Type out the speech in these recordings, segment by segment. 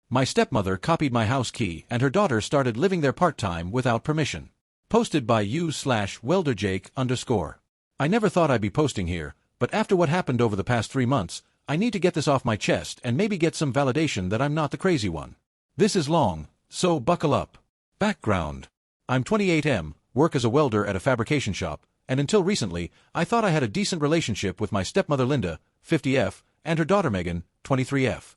My stepmother copied my house key and her daughter started living there part-time without permission. Posted by u/welderjake_. I never thought I'd be posting here, but after what happened over the past 3 months, I need to get this off my chest and maybe get some validation that I'm not the crazy one. This is long, so buckle up. Background. I'm 28M, work as a welder at a fabrication shop, and until recently, I thought I had a decent relationship with my stepmother Linda, 50F, and her daughter Megan, 23F.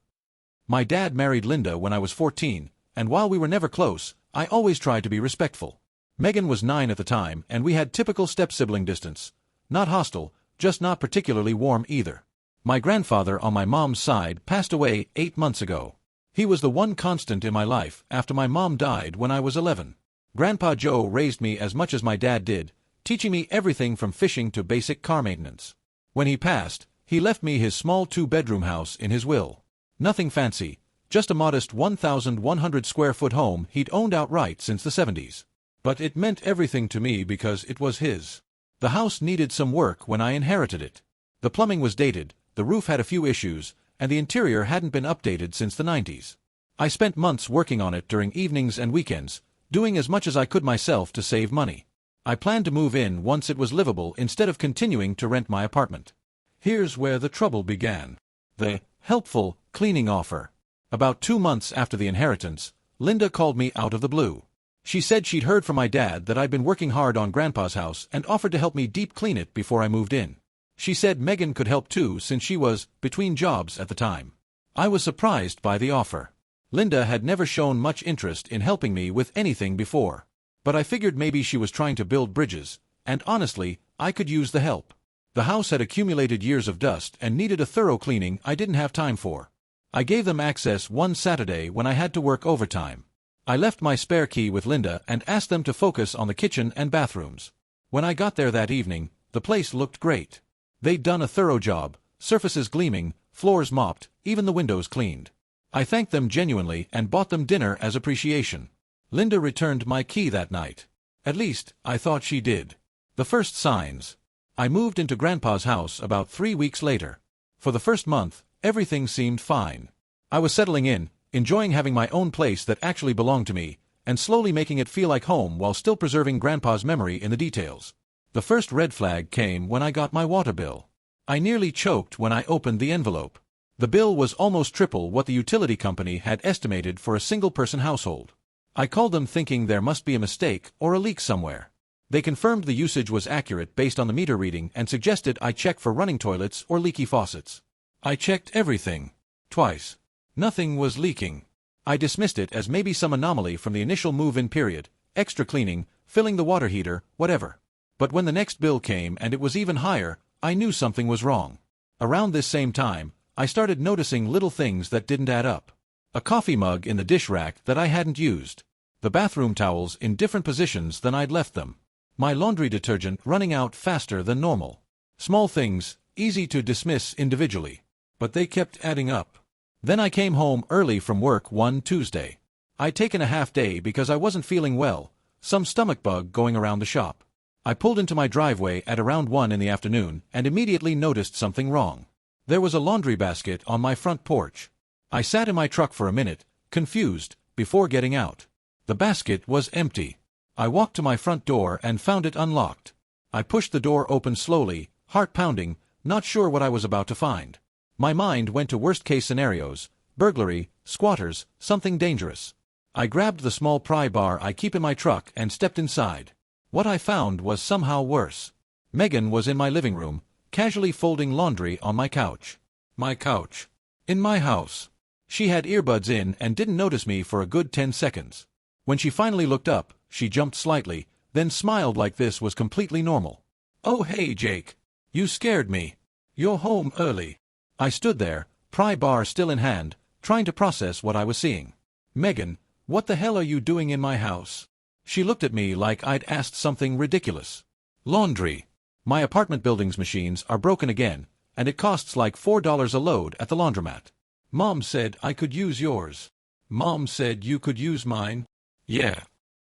My dad married Linda when I was 14, and while we were never close, I always tried to be respectful. Megan was 9 at the time, and we had typical step-sibling distance. Not hostile, just not particularly warm either. My grandfather on my mom's side passed away 8 months ago. He was the one constant in my life after my mom died when I was 11. Grandpa Joe raised me as much as my dad did, teaching me everything from fishing to basic car maintenance. When he passed, he left me his small 2-bedroom house in his will. Nothing fancy, just a modest 1,100 square foot home he'd owned outright since the 70s. But it meant everything to me because it was his. The house needed some work when I inherited it. The plumbing was dated, the roof had a few issues, and the interior hadn't been updated since the 90s. I spent months working on it during evenings and weekends, doing as much as I could myself to save money. I planned to move in once it was livable instead of continuing to rent my apartment. Here's where the trouble began. The helpful cleaning offer. About 2 months after the inheritance, Linda called me out of the blue. She said she'd heard from my dad that I'd been working hard on Grandpa's house and offered to help me deep clean it before I moved in. She said Megan could help too since she was between jobs at the time. I was surprised by the offer. Linda had never shown much interest in helping me with anything before. But I figured maybe she was trying to build bridges, and honestly, I could use the help. The house had accumulated years of dust and needed a thorough cleaning I didn't have time for. I gave them access one Saturday when I had to work overtime. I left my spare key with Linda and asked them to focus on the kitchen and bathrooms. When I got there that evening, the place looked great. They'd done a thorough job, surfaces gleaming, floors mopped, even the windows cleaned. I thanked them genuinely and bought them dinner as appreciation. Linda returned my key that night. At least, I thought she did. The first signs. I moved into Grandpa's house about 3 weeks later. For the first month, everything seemed fine. I was settling in, enjoying having my own place that actually belonged to me, and slowly making it feel like home while still preserving Grandpa's memory in the details. The first red flag came when I got my water bill. I nearly choked when I opened the envelope. The bill was almost triple what the utility company had estimated for a single-person household. I called them thinking there must be a mistake or a leak somewhere. They confirmed the usage was accurate based on the meter reading and suggested I check for running toilets or leaky faucets. I checked everything. Twice. Nothing was leaking. I dismissed it as maybe some anomaly from the initial move-in period, extra cleaning, filling the water heater, whatever. But when the next bill came and it was even higher, I knew something was wrong. Around this same time, I started noticing little things that didn't add up. A coffee mug in the dish rack that I hadn't used. The bathroom towels in different positions than I'd left them. My laundry detergent running out faster than normal. Small things, easy to dismiss individually. But they kept adding up. Then I came home early from work one Tuesday. I'd taken a half day because I wasn't feeling well, some stomach bug going around the shop. I pulled into my driveway at around 1 in the afternoon and immediately noticed something wrong. There was a laundry basket on my front porch. I sat in my truck for a minute, confused, before getting out. The basket was empty. I walked to my front door and found it unlocked. I pushed the door open slowly, heart pounding, not sure what I was about to find. My mind went to worst-case scenarios, burglary, squatters, something dangerous. I grabbed the small pry bar I keep in my truck and stepped inside. What I found was somehow worse. Megan was in my living room, casually folding laundry on my couch. My couch. In my house. She had earbuds in and didn't notice me for a good 10 seconds. When she finally looked up, she jumped slightly, then smiled like this was completely normal. "Oh hey Jake. You scared me. You're home early." I stood there, pry bar still in hand, trying to process what I was seeing. "Megan, what the hell are you doing in my house?" She looked at me like I'd asked something ridiculous. "Laundry. My apartment building's machines are broken again, and it costs like $4 a load at the laundromat. Mom said I could use yours." "Mom said you could use mine?" "Yeah."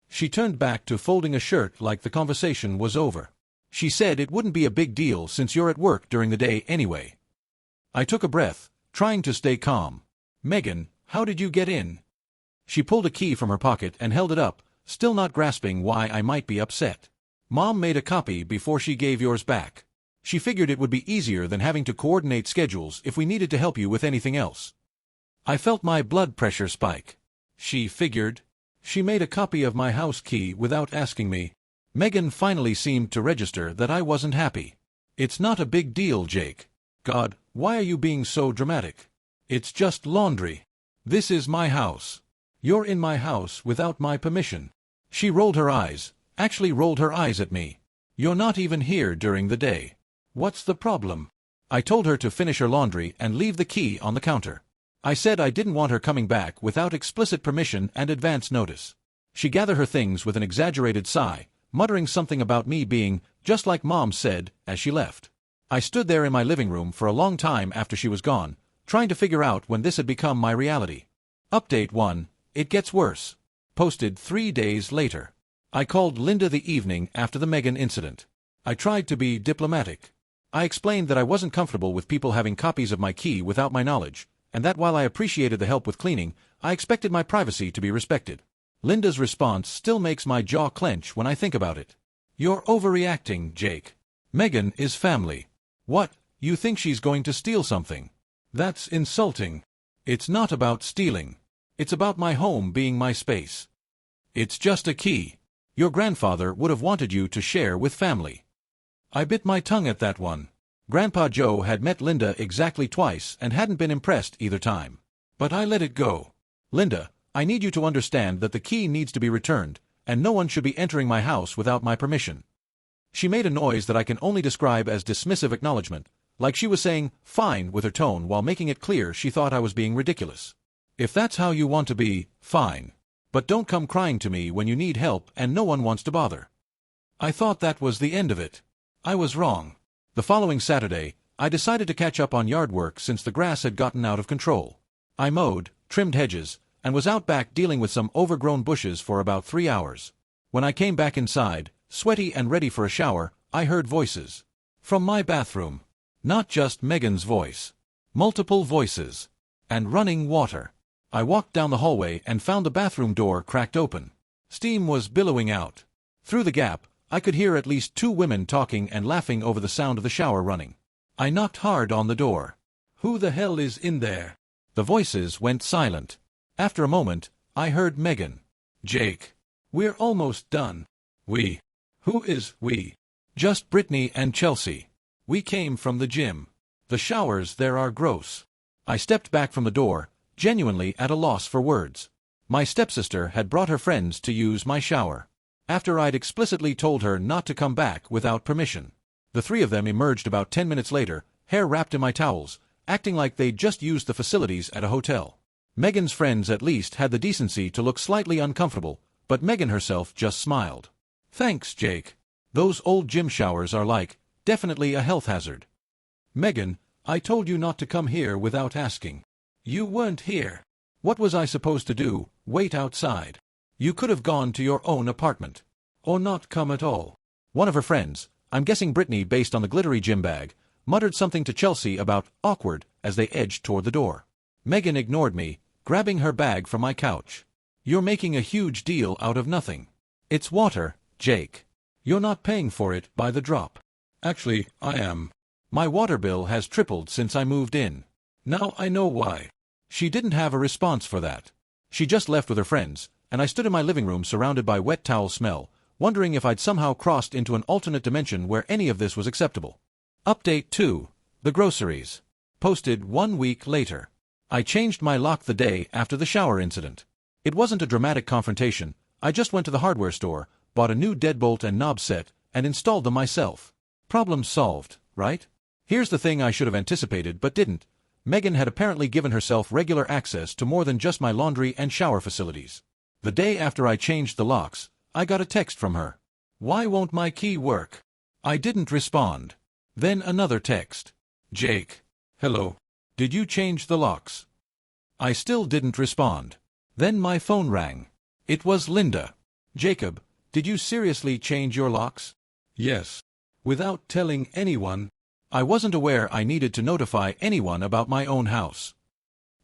She turned back to folding a shirt like the conversation was over. "She said it wouldn't be a big deal since you're at work during the day anyway." I took a breath, trying to stay calm. "Megan, How did you get in? She pulled a key from her pocket and held it up, still not grasping why I might be upset. Mom made a copy before she gave yours back. She figured it would be easier than having to coordinate schedules if we needed to help you with anything else. I felt my blood pressure spike. She figured. She made a copy of my house key without asking me. Megan finally seemed to register that I wasn't happy. It's not a big deal, Jake. God, why are you being so dramatic? It's just laundry. This is my house. You're in my house without my permission. She rolled her eyes, actually rolled her eyes at me. You're not even here during the day. What's the problem? I told her to finish her laundry and leave the key on the counter. I said I didn't want her coming back without explicit permission and advance notice. She gathered her things with an exaggerated sigh, muttering something about me being just like Mom said as she left. I stood there in my living room for a long time after she was gone, trying to figure out when this had become my reality. Update 1. It gets worse. Posted 3 days later. I called Linda the evening after the Megan incident. I tried to be diplomatic. I explained that I wasn't comfortable with people having copies of my key without my knowledge, and that while I appreciated the help with cleaning, I expected my privacy to be respected. Linda's response still makes my jaw clench when I think about it. You're overreacting, Jake. Megan is family. What, you think she's going to steal something? That's insulting. It's not about stealing. It's about my home being my space. It's just a key. Your grandfather would have wanted you to share with family. I bit my tongue at that one. Grandpa Joe had met Linda exactly twice and hadn't been impressed either time. But I let it go. Linda, I need you to understand that the key needs to be returned, and no one should be entering my house without my permission. She made a noise that I can only describe as dismissive acknowledgement, like she was saying, fine, with her tone while making it clear she thought I was being ridiculous. If that's how you want to be, fine. But don't come crying to me when you need help and no one wants to bother. I thought that was the end of it. I was wrong. The following Saturday, I decided to catch up on yard work since the grass had gotten out of control. I mowed, trimmed hedges, and was out back dealing with some overgrown bushes for about 3 hours. When I came back inside, sweaty and ready for a shower, I heard voices. From my bathroom. Not just Megan's voice. Multiple voices. And running water. I walked down the hallway and found the bathroom door cracked open. Steam was billowing out. Through the gap, I could hear at least 2 women talking and laughing over the sound of the shower running. I knocked hard on the door. Who the hell is in there? The voices went silent. After a moment, I heard Megan. Jake. We're almost done. We. Who is we? Just Brittany and Chelsea. We came from the gym. The showers there are gross. I stepped back from the door, genuinely at a loss for words. My stepsister had brought her friends to use my shower. After I'd explicitly told her not to come back without permission. The 3 of them emerged about 10 minutes later, hair wrapped in my towels, acting like they'd just used the facilities at a hotel. Megan's friends at least had the decency to look slightly uncomfortable, but Megan herself just smiled. Thanks, Jake. Those old gym showers are definitely a health hazard. Megan, I told you not to come here without asking. You weren't here. What was I supposed to do, wait outside? You could have gone to your own apartment. Or not come at all. One of her friends, I'm guessing Brittany based on the glittery gym bag, muttered something to Chelsea about awkward as they edged toward the door. Megan ignored me, grabbing her bag from my couch. You're making a huge deal out of nothing. It's water, Jake. You're not paying for it by the drop. Actually, I am. My water bill has tripled since I moved in. Now I know why. She didn't have a response for that. She just left with her friends, and I stood in my living room surrounded by wet towel smell, wondering if I'd somehow crossed into an alternate dimension where any of this was acceptable. Update 2. The groceries. Posted 1 week later. I changed my lock the day after the shower incident. It wasn't a dramatic confrontation. I just went to the hardware store, bought a new deadbolt and knob set, and installed them myself. Problem solved, right? Here's the thing I should have anticipated but didn't. Megan had apparently given herself regular access to more than just my laundry and shower facilities. The day after I changed the locks, I got a text from her. Why won't my key work? I didn't respond. Then another text. Jake. Hello. Did you change the locks? I still didn't respond. Then my phone rang. It was Linda. Jacob, did you seriously change your locks? Yes. Without telling anyone? I wasn't aware I needed to notify anyone about my own house.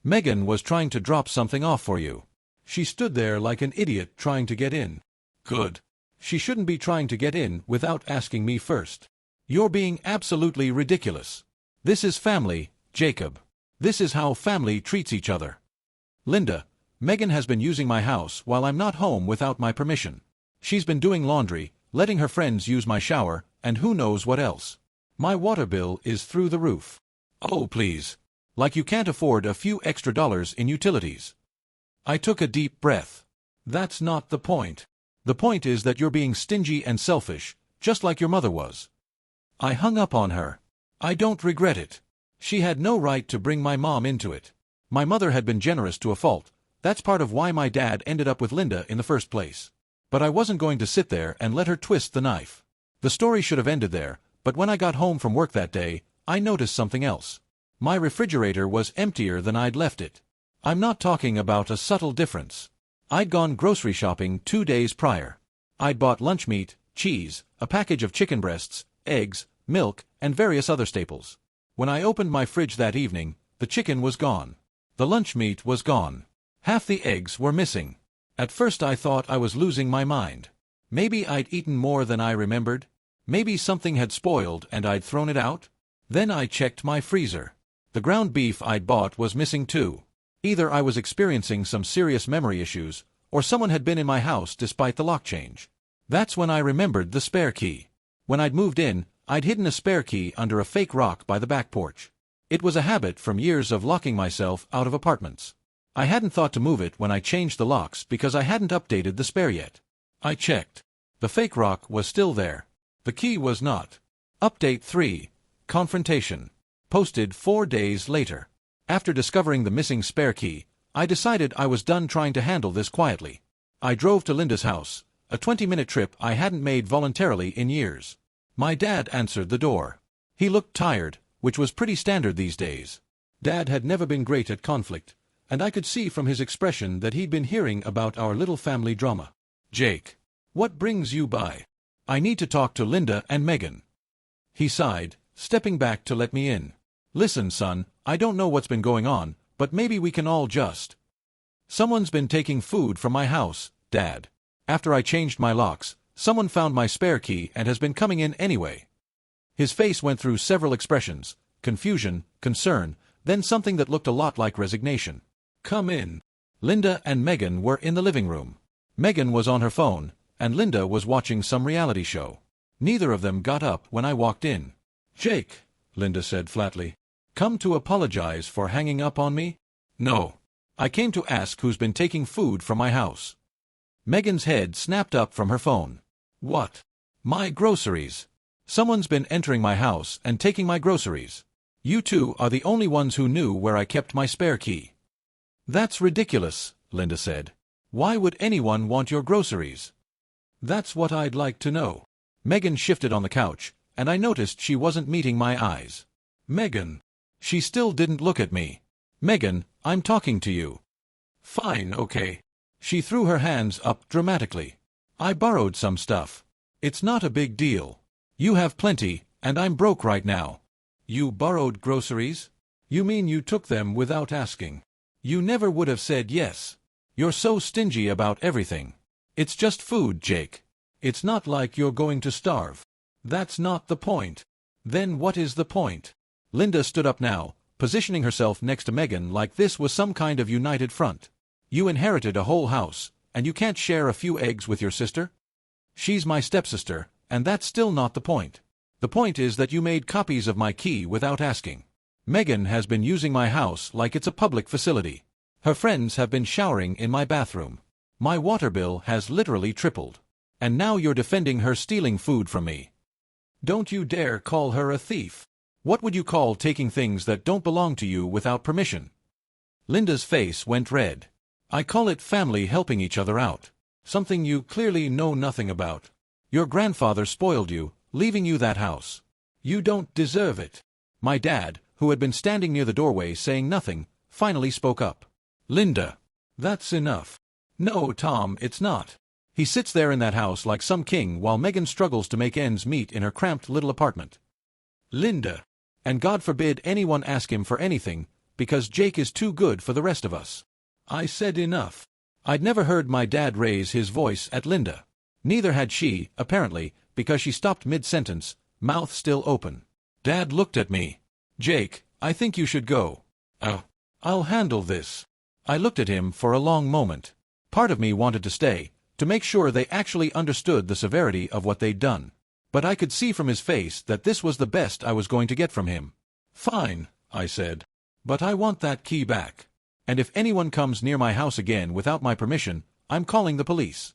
Megan was trying to drop something off for you. She stood there like an idiot trying to get in. Good. She shouldn't be trying to get in without asking me first. You're being absolutely ridiculous. This is family, Jacob. This is how family treats each other. Linda, Megan has been using my house while I'm not home without my permission. She's been doing laundry, letting her friends use my shower, and who knows what else. My water bill is through the roof. Oh, please. Like you can't afford a few extra dollars in utilities. I took a deep breath. That's not the point. The point is that you're being stingy and selfish, just like your mother was. I hung up on her. I don't regret it. She had no right to bring my mom into it. My mother had been generous to a fault. That's part of why my dad ended up with Linda in the first place. But I wasn't going to sit there and let her twist the knife. The story should have ended there, but when I got home from work that day, I noticed something else. My refrigerator was emptier than I'd left it. I'm not talking about a subtle difference. I'd gone grocery shopping 2 days prior. I'd bought lunch meat, cheese, a package of chicken breasts, eggs, milk, and various other staples. When I opened my fridge that evening, the chicken was gone. The lunch meat was gone. Half the eggs were missing. At first I thought I was losing my mind. Maybe I'd eaten more than I remembered. Maybe something had spoiled and I'd thrown it out. Then I checked my freezer. The ground beef I'd bought was missing too. Either I was experiencing some serious memory issues, or someone had been in my house despite the lock change. That's when I remembered the spare key. When I'd moved in, I'd hidden a spare key under a fake rock by the back porch. It was a habit from years of locking myself out of apartments. I hadn't thought to move it when I changed the locks because I hadn't updated the spare yet. I checked. The fake rock was still there. The key was not. Update 3. Confrontation. Posted 4 days later. After discovering the missing spare key, I decided I was done trying to handle this quietly. I drove to Linda's house, a 20-minute trip I hadn't made voluntarily in years. My dad answered the door. He looked tired, which was pretty standard these days. Dad had never been great at conflict, and I could see from his expression that he'd been hearing about our little family drama. Jake, what brings you by? I need to talk to Linda and Megan. He sighed, stepping back to let me in. Listen, son, I don't know what's been going on, but maybe we can all just. Someone's been taking food from my house, Dad. After I changed my locks, someone found my spare key and has been coming in anyway. His face went through several expressions: confusion, concern, then something that looked a lot like resignation. Come in. Linda and Megan were in the living room. Megan was on her phone, and Linda was watching some reality show. Neither of them got up when I walked in. Jake, Linda said flatly. Come to apologize for hanging up on me? No. I came to ask who's been taking food from my house. Megan's head snapped up from her phone. What? My groceries. Someone's been entering my house and taking my groceries. You two are the only ones who knew where I kept my spare key. That's ridiculous, Linda said. Why would anyone want your groceries? That's what I'd like to know. Megan shifted on the couch, and I noticed she wasn't meeting my eyes. Megan. She still didn't look at me. Megan, I'm talking to you. Fine, okay. She threw her hands up dramatically. I borrowed some stuff. It's not a big deal. You have plenty, and I'm broke right now. You borrowed groceries? You mean you took them without asking? You never would have said yes. You're so stingy about everything. It's just food, Jake. It's not like you're going to starve. That's not the point. Then what is the point? Linda stood up now, positioning herself next to Megan like this was some kind of united front. You inherited a whole house, and you can't share a few eggs with your sister? She's my stepsister, and that's still not the point. The point is that you made copies of my key without asking. Megan has been using my house like it's a public facility. Her friends have been showering in my bathroom. My water bill has literally tripled. And now you're defending her stealing food from me. Don't you dare call her a thief. What would you call taking things that don't belong to you without permission? Linda's face went red. I call it family helping each other out. Something you clearly know nothing about. Your grandfather spoiled you, leaving you that house. You don't deserve it. My dad, who had been standing near the doorway saying nothing, finally spoke up. Linda. That's enough. No, Tom, it's not. He sits there in that house like some king while Megan struggles to make ends meet in her cramped little apartment. Linda. And God forbid anyone ask him for anything, because Jake is too good for the rest of us." I said enough. I'd never heard my dad raise his voice at Linda. Neither had she, apparently, because she stopped mid-sentence, mouth still open. Dad looked at me. "Jake, I think you should go." "Oh, I'll handle this." I looked at him for a long moment. Part of me wanted to stay, to make sure they actually understood the severity of what they'd done. But I could see from his face that this was the best I was going to get from him. "Fine," I said. "But I want that key back. And if anyone comes near my house again without my permission, I'm calling the police."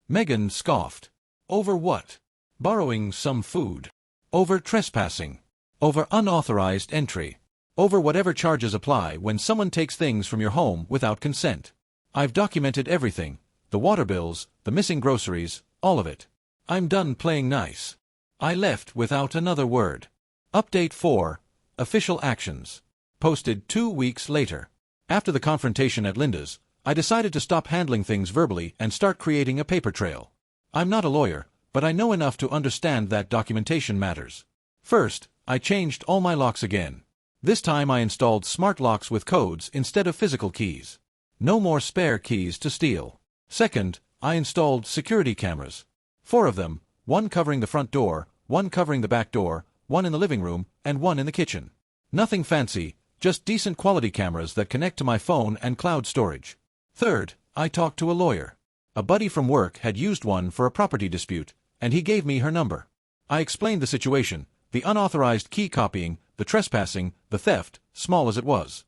Megan scoffed. "Over what?" "Borrowing some food." "Over trespassing." "Over unauthorized entry." "Over whatever charges apply when someone takes things from your home without consent. I've documented everything, the water bills, the missing groceries, all of it. I'm done playing nice." I left without another word. Update 4. Official actions. Posted 2 weeks later. After the confrontation at Linda's, I decided to stop handling things verbally and start creating a paper trail. I'm not a lawyer, but I know enough to understand that documentation matters. First, I changed all my locks again. This time I installed smart locks with codes instead of physical keys. No more spare keys to steal. Second, I installed security cameras. 4 of them, 1 covering the front door, 1 covering the back door, 1 in the living room, and 1 in the kitchen. Nothing fancy, just decent quality cameras that connect to my phone and cloud storage. Third, I talked to a lawyer. A buddy from work had used one for a property dispute, and he gave me her number. I explained the situation, the unauthorized key copying, the trespassing, the theft, small as it was.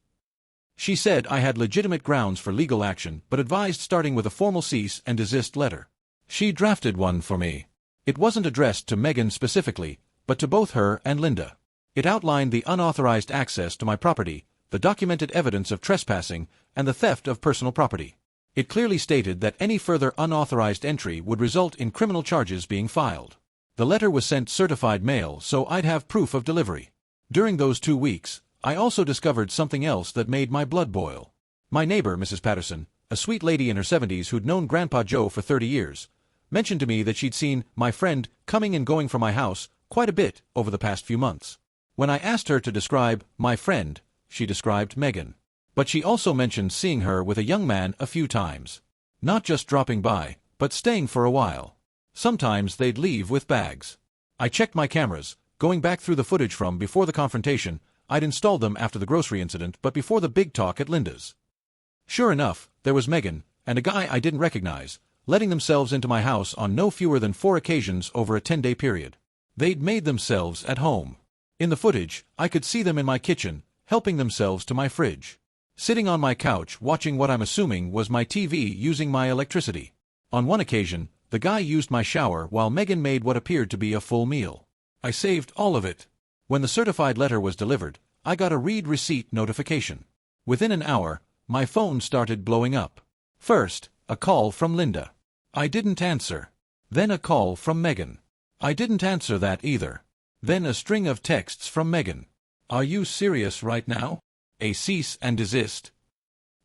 She said I had legitimate grounds for legal action, but advised starting with a formal cease and desist letter. She drafted one for me. It wasn't addressed to Megan specifically, but to both her and Linda. It outlined the unauthorized access to my property, the documented evidence of trespassing, and the theft of personal property. It clearly stated that any further unauthorized entry would result in criminal charges being filed. The letter was sent certified mail, so I'd have proof of delivery. During those 2 weeks, I also discovered something else that made my blood boil. My neighbor, Mrs. Patterson, a sweet lady in her 70s who'd known Grandpa Joe for 30 years, mentioned to me that she'd seen my friend coming and going from my house quite a bit over the past few months. When I asked her to describe my friend, she described Megan. But she also mentioned seeing her with a young man a few times. Not just dropping by, but staying for a while. Sometimes they'd leave with bags. I checked my cameras, going back through the footage from before the confrontation. I'd installed them after the grocery incident, but before the big talk at Linda's. Sure enough, there was Megan, and a guy I didn't recognize, letting themselves into my house on no fewer than 4 occasions over a 10-day period. They'd made themselves at home. In the footage, I could see them in my kitchen, helping themselves to my fridge. Sitting on my couch watching what I'm assuming was my TV using my electricity. On one occasion, the guy used my shower while Megan made what appeared to be a full meal. I saved all of it. When the certified letter was delivered, I got a read receipt notification. Within an hour, my phone started blowing up. First, a call from Linda. I didn't answer. Then a call from Megan. I didn't answer that either. Then a string of texts from Megan. "Are you serious right now? A cease and desist.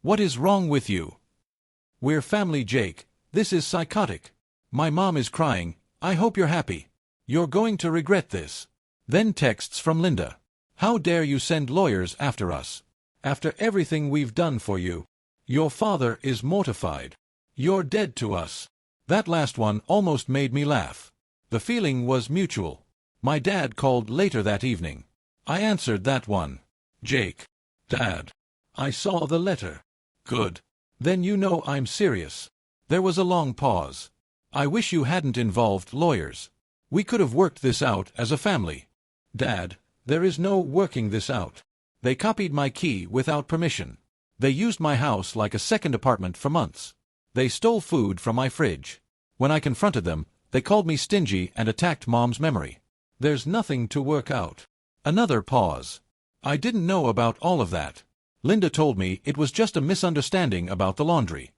What is wrong with you? We're family, Jake. This is psychotic. My mom is crying. I hope you're happy. You're going to regret this." Then texts from Linda. "How dare you send lawyers after us? After everything we've done for you. Your father is mortified. You're dead to us." That last one almost made me laugh. The feeling was mutual. My dad called later that evening. I answered that one. "Jake. Dad. I saw the letter." "Good. Then you know I'm serious." There was a long pause. "I wish you hadn't involved lawyers. We could have worked this out as a family." "Dad, there is no working this out. They copied my key without permission. They used my house like a second apartment for months. They stole food from my fridge. When I confronted them, they called me stingy and attacked Mom's memory. There's nothing to work out." Another pause. "I didn't know about all of that. Linda told me it was just a misunderstanding about the laundry."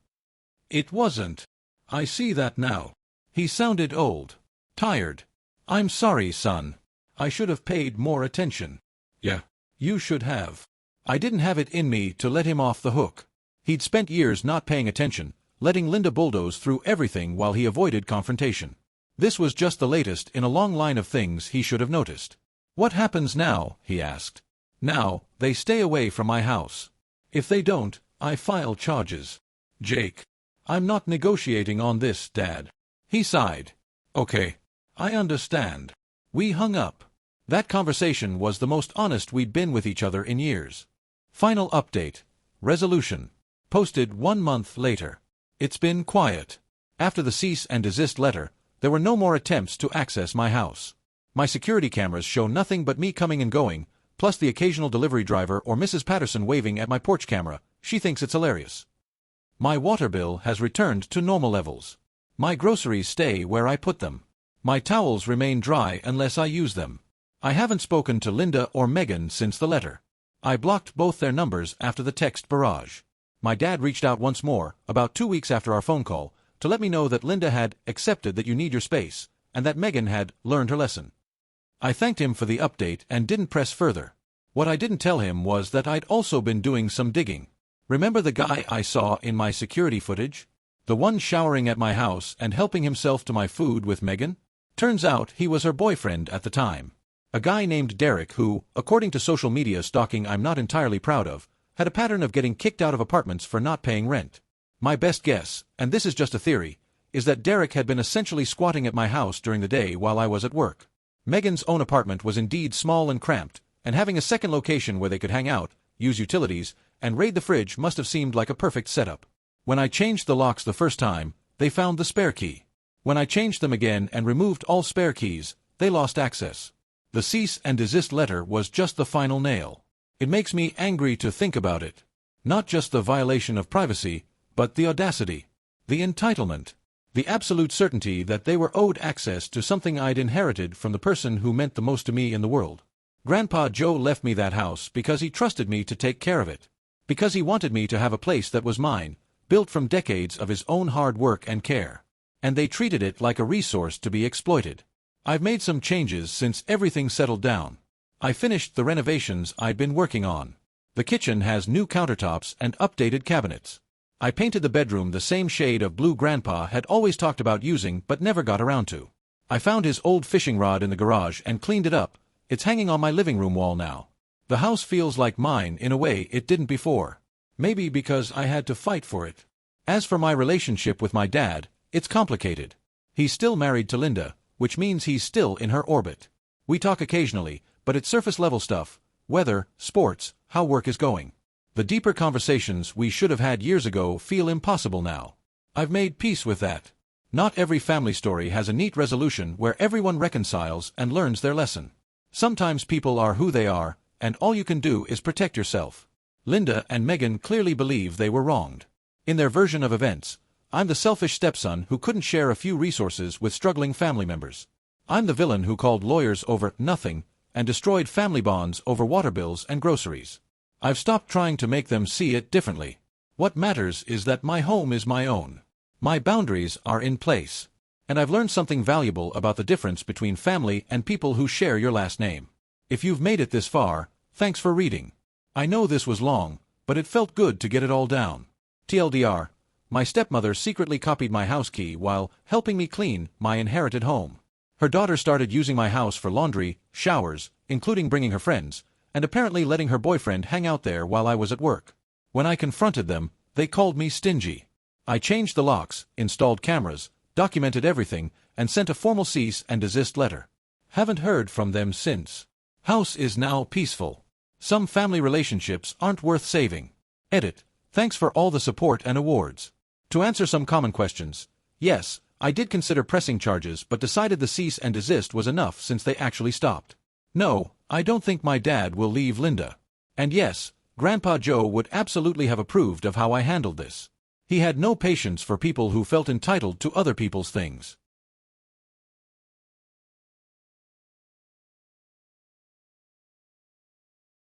"It wasn't. I see that now." He sounded old. Tired. "I'm sorry, son. I should have paid more attention." "Yeah, you should have." I didn't have it in me to let him off the hook. He'd spent years not paying attention, letting Linda bulldoze through everything while he avoided confrontation. This was just the latest in a long line of things he should have noticed. "What happens now?" he asked. Now, they stay away from my house. If they don't, I file charges. Jake. I'm not negotiating on this, Dad. He sighed. Okay. I understand. We hung up. That conversation was the most honest we'd been with each other in years. Final update. Resolution. Posted 1 month later. It's been quiet. After the cease and desist letter, there were no more attempts to access my house. My security cameras show nothing but me coming and going, plus the occasional delivery driver or Mrs. Patterson waving at my porch camera. She thinks it's hilarious. My water bill has returned to normal levels. My groceries stay where I put them. My towels remain dry unless I use them. I haven't spoken to Linda or Megan since the letter. I blocked both their numbers after the text barrage. My dad reached out once more, about 2 weeks after our phone call, to let me know that Linda had accepted that you need your space, and that Megan had learned her lesson. I thanked him for the update and didn't press further. What I didn't tell him was that I'd also been doing some digging. Remember the guy I saw in my security footage? The one showering at my house and helping himself to my food with Megan? Turns out he was her boyfriend at the time. A guy named Derek who, according to social media stalking I'm not entirely proud of, had a pattern of getting kicked out of apartments for not paying rent. My best guess, and this is just a theory, is that Derek had been essentially squatting at my house during the day while I was at work. Megan's own apartment was indeed small and cramped, and having a second location where they could hang out, use utilities, and raid the fridge must have seemed like a perfect setup. When I changed the locks the first time, they found the spare key. When I changed them again and removed all spare keys, they lost access. The cease and desist letter was just the final nail. It makes me angry to think about it. Not just the violation of privacy, but the audacity, the entitlement, the absolute certainty that they were owed access to something I'd inherited from the person who meant the most to me in the world. Grandpa Joe left me that house because he trusted me to take care of it. Because he wanted me to have a place that was mine, built from decades of his own hard work and care. And they treated it like a resource to be exploited. I've made some changes since everything settled down. I finished the renovations I'd been working on. The kitchen has new countertops and updated cabinets. I painted the bedroom the same shade of blue Grandpa had always talked about using but never got around to. I found his old fishing rod in the garage and cleaned it up. It's hanging on my living room wall now. The house feels like mine in a way it didn't before. Maybe because I had to fight for it. As for my relationship with my dad, it's complicated. He's still married to Linda, which means he's still in her orbit. We talk occasionally, but it's surface-level stuff, weather, sports, how work is going. The deeper conversations we should have had years ago feel impossible now. I've made peace with that. Not every family story has a neat resolution where everyone reconciles and learns their lesson. Sometimes people are who they are, and all you can do is protect yourself. Linda and Megan clearly believe they were wronged. In their version of events, I'm the selfish stepson who couldn't share a few resources with struggling family members. I'm the villain who called lawyers over nothing and destroyed family bonds over water bills and groceries. I've stopped trying to make them see it differently. What matters is that my home is my own. My boundaries are in place. And I've learned something valuable about the difference between family and people who share your last name. If you've made it this far, thanks for reading. I know this was long, but it felt good to get it all down. TLDR, my stepmother secretly copied my house key while helping me clean my inherited home. Her daughter started using my house for laundry, showers, including bringing her friends, and apparently letting her boyfriend hang out there while I was at work. When I confronted them, they called me stingy. I changed the locks, installed cameras, documented everything, and sent a formal cease and desist letter. Haven't heard from them since. House is now peaceful. Some family relationships aren't worth saving. Edit. Thanks for all the support and awards. To answer some common questions, yes, I did consider pressing charges but decided the cease and desist was enough since they actually stopped. No, I don't think my dad will leave Linda. And yes, Grandpa Joe would absolutely have approved of how I handled this. He had no patience for people who felt entitled to other people's things.